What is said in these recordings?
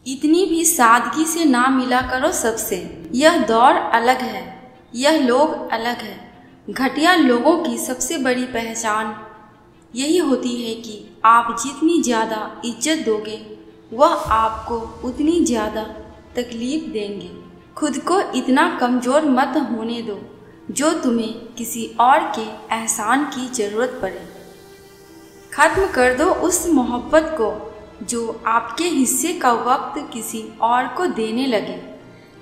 इतनी भी सादगी से ना मिला करो सबसे। यह दौर अलग है, यह लोग अलग है। घटिया लोगों की सबसे बड़ी पहचान यही होती है कि आप जितनी ज़्यादा इज्जत दोगे वह आपको उतनी ज़्यादा तकलीफ देंगे। खुद को इतना कमज़ोर मत होने दो जो तुम्हें किसी और के एहसान की ज़रूरत पड़े। ख़त्म कर दो उस मोहब्बत को जो आपके हिस्से का वक्त किसी और को देने लगे।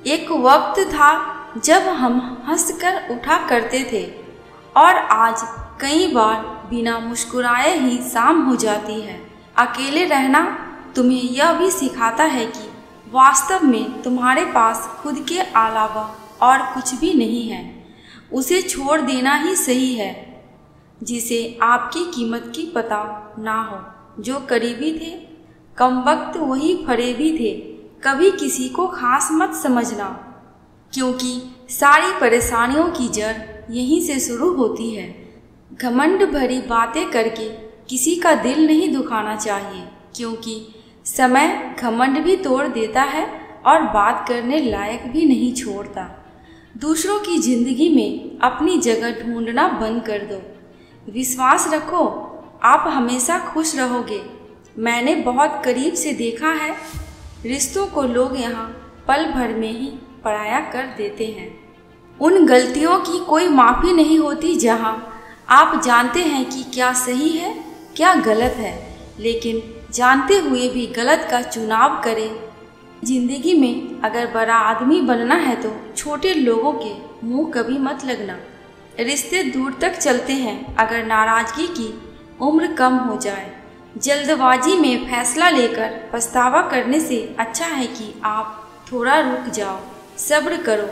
एक वक्त था जब हम हंसकर उठा करते थे और आज कई बार बिना मुस्कुराए ही शाम हो जाती है। अकेले रहना तुम्हें यह भी सिखाता है कि वास्तव में तुम्हारे पास खुद के अलावा और कुछ भी नहीं है। उसे छोड़ देना ही सही है जिसे आपकी कीमत की पता ना हो। जो करीबी थे कम वक्त वही फरेबी थे। कभी किसी को खास मत समझना क्योंकि सारी परेशानियों की जड़ यहीं से शुरू होती है। घमंड भरी बातें करके किसी का दिल नहीं दुखाना चाहिए क्योंकि समय घमंड भी तोड़ देता है और बात करने लायक भी नहीं छोड़ता। दूसरों की जिंदगी में अपनी जगह ढूंढना बंद कर दो। विश्वास रखो आप हमेशा खुश रहोगे। मैंने बहुत करीब से देखा है रिश्तों को लोग यहाँ पल भर में ही पराया कर देते हैं। उन गलतियों की कोई माफ़ी नहीं होती जहाँ आप जानते हैं कि क्या सही है क्या गलत है, लेकिन जानते हुए भी गलत का चुनाव करें। जिंदगी में अगर बड़ा आदमी बनना है तो छोटे लोगों के मुंह कभी मत लगना। रिश्ते दूर तक चलते हैं अगर नाराज़गी की उम्र कम हो जाए। जल्दबाजी में फैसला लेकर पछतावा करने से अच्छा है कि आप थोड़ा रुक जाओ, सब्र करो।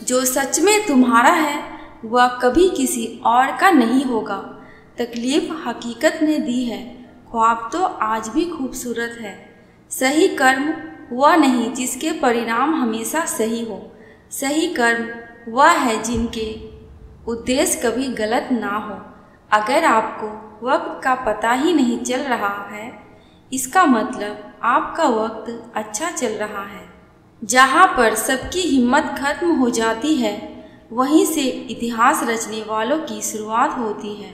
जो सच में तुम्हारा है वह कभी किसी और का नहीं होगा। तकलीफ हकीकत ने दी है, ख्वाब तो आज भी खूबसूरत है। सही कर्म वह नहीं जिसके परिणाम हमेशा सही हो। सही कर्म वह है जिनके उद्देश्य कभी गलत ना हो। अगर आपको वक्त का पता ही नहीं चल रहा है इसका मतलब आपका वक्त अच्छा चल रहा है। जहाँ पर सबकी हिम्मत खत्म हो जाती है वहीं से इतिहास रचने वालों की शुरुआत होती है।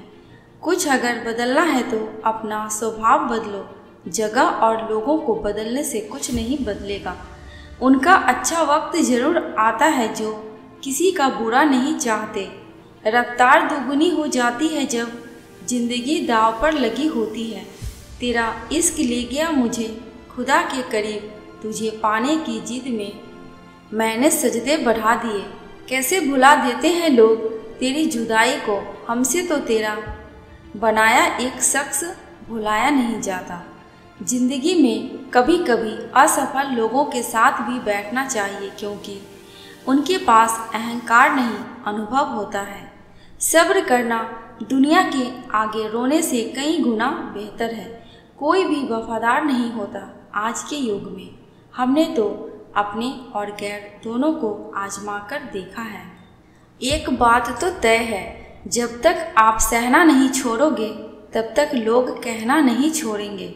कुछ अगर बदलना है तो अपना स्वभाव बदलो। जगह और लोगों को बदलने से कुछ नहीं बदलेगा। उनका अच्छा वक्त जरूर आता है जो किसी का बुरा नहीं चाहते। रफ्तार दोगुनी हो जाती है जब जिंदगी दाव पर लगी होती है। तेरा इश्क ले गया मुझे खुदा के करीब, तुझे पाने की जिद में मैंने सजदे बढ़ा दिए। कैसे भुला देते हैं लोग तेरी जुदाई को, हमसे तो तेरा बनाया एक शख्स भुलाया नहीं जाता। जिंदगी में कभी कभी असफल लोगों के साथ भी बैठना चाहिए क्योंकि उनके पास अहंकार नहीं अनुभव होता है। सब्र करना दुनिया के आगे रोने से कई गुना बेहतर है। कोई भी वफादार नहीं होता आज के युग में। हमने तो अपने और गैर दोनों को आजमा कर देखा है। एक बात तो तय है, जब तक आप सहना नहीं छोड़ोगे तब तक लोग कहना नहीं छोड़ेंगे।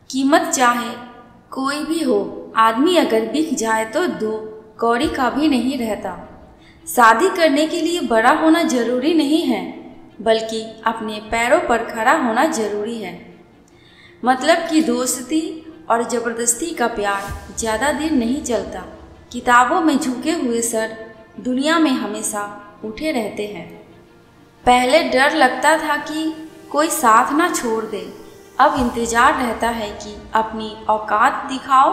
कीमत चाहे कोई भी हो, आदमी अगर बिक जाए तो दो कौड़ी का भी नहीं रहता। शादी करने के लिए बड़ा होना जरूरी नहीं है बल्कि अपने पैरों पर खड़ा होना जरूरी है। मतलब कि दोस्ती और ज़बरदस्ती का प्यार ज़्यादा दिन नहीं चलता। किताबों में झुके हुए सर दुनिया में हमेशा उठे रहते हैं। पहले डर लगता था कि कोई साथ ना छोड़ दे, अब इंतज़ार रहता है कि अपनी औकात दिखाओ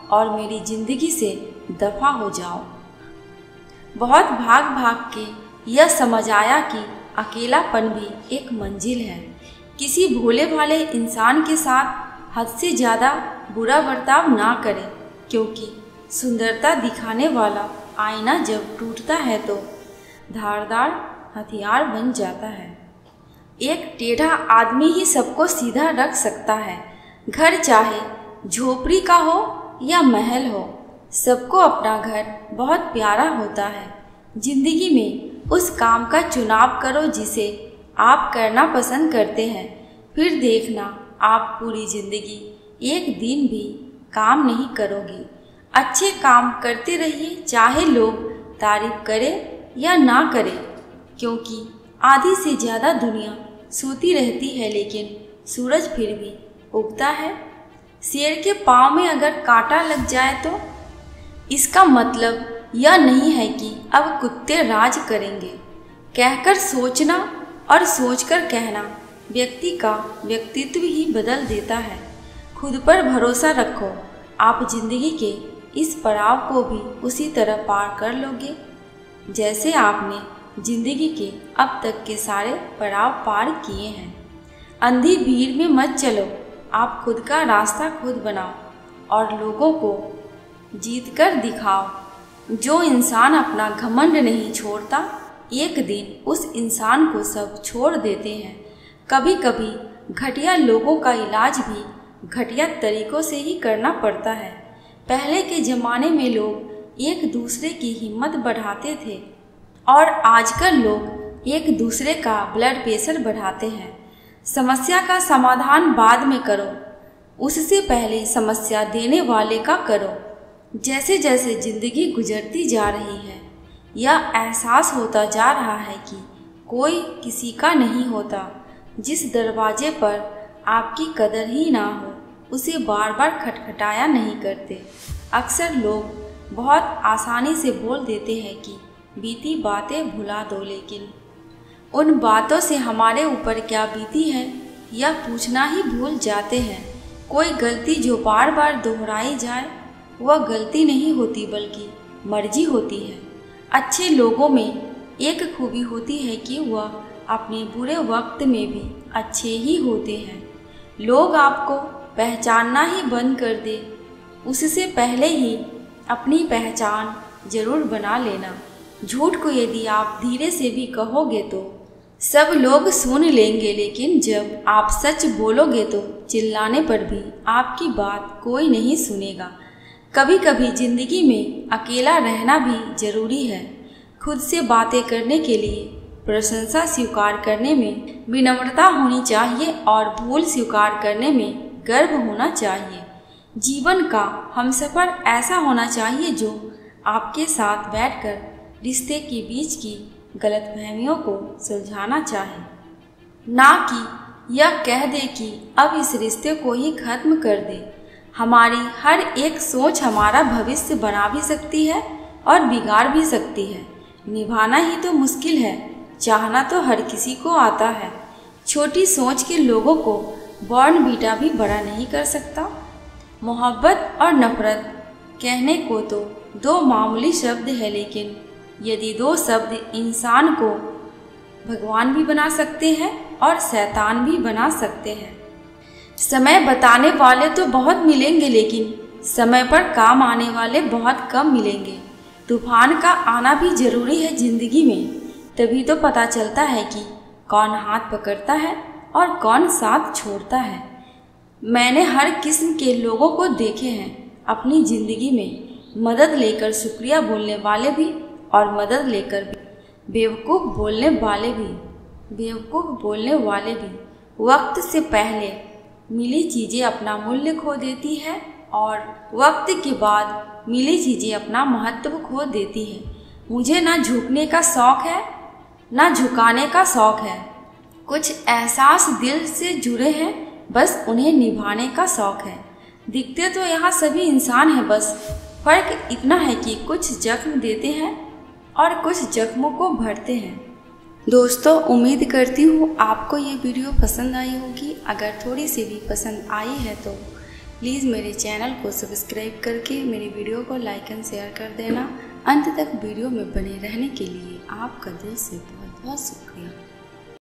और मेरी ज़िंदगी से दफ़ा हो जाओ। बहुत भाग भाग के यह समझ आया कि अकेलापन भी एक मंजिल है। किसी भोले भाले इंसान के साथ हद से ज़्यादा बुरा बर्ताव ना करें क्योंकि सुंदरता दिखाने वाला आईना जब टूटता है तो धारदार हथियार बन जाता है। एक टेढ़ा आदमी ही सबको सीधा रख सकता है। घर चाहे झोपड़ी का हो या महल हो, सबको अपना घर बहुत प्यारा होता है। जिंदगी में उस काम का चुनाव करो जिसे आप करना पसंद करते हैं, फिर देखना आप पूरी जिंदगी एक दिन भी काम नहीं करोगे। अच्छे काम करते रहिए, चाहे लोग तारीफ करें या ना करें, क्योंकि आधी से ज़्यादा दुनिया सोती रहती है लेकिन सूरज फिर भी उगता है। शेर के पाँव में अगर कांटा लग जाए तो इसका मतलब यह नहीं है कि अब कुत्ते राज करेंगे। कहकर सोचना और सोचकर कहना व्यक्ति का व्यक्तित्व ही बदल देता है। खुद पर भरोसा रखो, आप जिंदगी के इस पड़ाव को भी उसी तरह पार कर लोगे जैसे आपने जिंदगी के अब तक के सारे पड़ाव पार किए हैं। अंधी भीड़ में मत चलो, आप खुद का रास्ता खुद बनाओ और लोगों को जीत कर दिखाओ। जो इंसान अपना घमंड नहीं छोड़ता, एक दिन उस इंसान को सब छोड़ देते हैं। कभी कभी घटिया लोगों का इलाज भी घटिया तरीकों से ही करना पड़ता है। पहले के ज़माने में लोग एक दूसरे की हिम्मत बढ़ाते थे और आजकल लोग एक दूसरे का ब्लड प्रेशर बढ़ाते हैं। समस्या का समाधान बाद में करो, उससे पहले समस्या देने वाले का करो। जैसे जैसे ज़िंदगी गुजरती जा रही है, यह एहसास होता जा रहा है कि कोई किसी का नहीं होता। जिस दरवाजे पर आपकी कदर ही ना हो, उसे बार बार खटखटाया नहीं करते। अक्सर लोग बहुत आसानी से बोल देते हैं कि बीती बातें भुला दो, लेकिन उन बातों से हमारे ऊपर क्या बीती है यह पूछना ही भूल जाते हैं। कोई गलती जो बार बार दोहराई जाए वह गलती नहीं होती बल्कि मर्जी होती है। अच्छे लोगों में एक खूबी होती है कि वह अपने बुरे वक्त में भी अच्छे ही होते हैं। लोग आपको पहचानना ही बंद कर दे, उससे पहले ही अपनी पहचान जरूर बना लेना। झूठ को यदि आप धीरे से भी कहोगे तो सब लोग सुन लेंगे, लेकिन जब आप सच बोलोगे तो चिल्लाने पर भी आपकी बात कोई नहीं सुनेगा। कभी कभी जिंदगी में अकेला रहना भी जरूरी है। खुद से बातें करने के लिए प्रशंसा स्वीकार करने में विनम्रता होनी चाहिए और भूल स्वीकार करने में गर्व होना चाहिए। जीवन का हमसफर ऐसा होना चाहिए जो आपके साथ बैठकर रिश्ते के बीच की गलतफहमियों को सुलझाना चाहे, ना कि यह कह दे कि अब इस रिश्ते को ही खत्म कर दे। हमारी हर एक सोच हमारा भविष्य बना भी सकती है और बिगाड़ भी सकती है। निभाना ही तो मुश्किल है, चाहना तो हर किसी को आता है। छोटी सोच के लोगों को बॉर्नवीटा भी बड़ा नहीं कर सकता। मोहब्बत और नफरत कहने को तो दो मामूली शब्द है, लेकिन यदि दो शब्द इंसान को भगवान भी बना सकते हैं और शैतान भी बना सकते हैं। समय बताने वाले तो बहुत मिलेंगे, लेकिन समय पर काम आने वाले बहुत कम मिलेंगे। तूफान का आना भी जरूरी है जिंदगी में, तभी तो पता चलता है कि कौन हाथ पकड़ता है और कौन साथ छोड़ता है। मैंने हर किस्म के लोगों को देखे हैं अपनी ज़िंदगी में, मदद लेकर शुक्रिया बोलने वाले भी और मदद लेकर बेवकूफ़ बोलने वाले भी। वक्त से पहले मिली चीज़ें अपना मूल्य खो देती है और वक्त के बाद मिली चीज़ें अपना महत्व खो देती है। मुझे ना झुकने का शौक़ है ना झुकाने का शौक़ है। कुछ एहसास दिल से जुड़े हैं, बस उन्हें निभाने का शौक़ है। दिखते तो यहाँ सभी इंसान हैं, बस फ़र्क इतना है कि कुछ जख्म देते हैं और कुछ जख्मों को भरते हैं। दोस्तों, उम्मीद करती हूँ आपको ये वीडियो पसंद आई होगी। अगर थोड़ी सी भी पसंद आई है तो प्लीज़ मेरे चैनल को सब्सक्राइब करके मेरी वीडियो को लाइक एंड शेयर कर देना। अंत तक वीडियो में बने रहने के लिए आपका दिल से बहुत बहुत शुक्रिया।